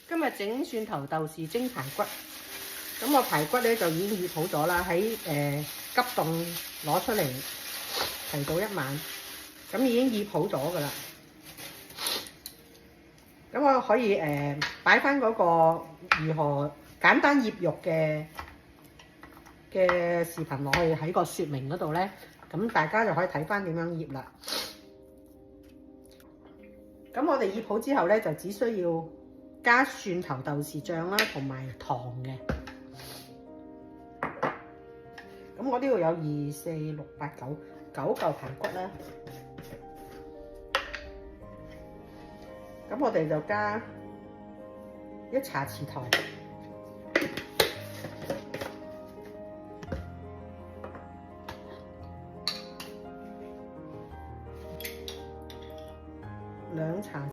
今日整蒜頭豆豉蒸排骨，咁我排骨咧就已經醃好咗啦，喺急凍攞出嚟提到一晚，咁已經醃好咗噶啦。咁我可以擺翻嗰個如何簡單醃肉嘅視頻落去喺個說明嗰度咧，咁大家就可以睇翻點樣醃啦。咁我哋醃好之後咧，就只需要加蒜頭豆豉醬啦，同埋糖嘅。咁我呢度有2、4、6、8、9嚿排骨啦。咁我哋就加1茶匙糖。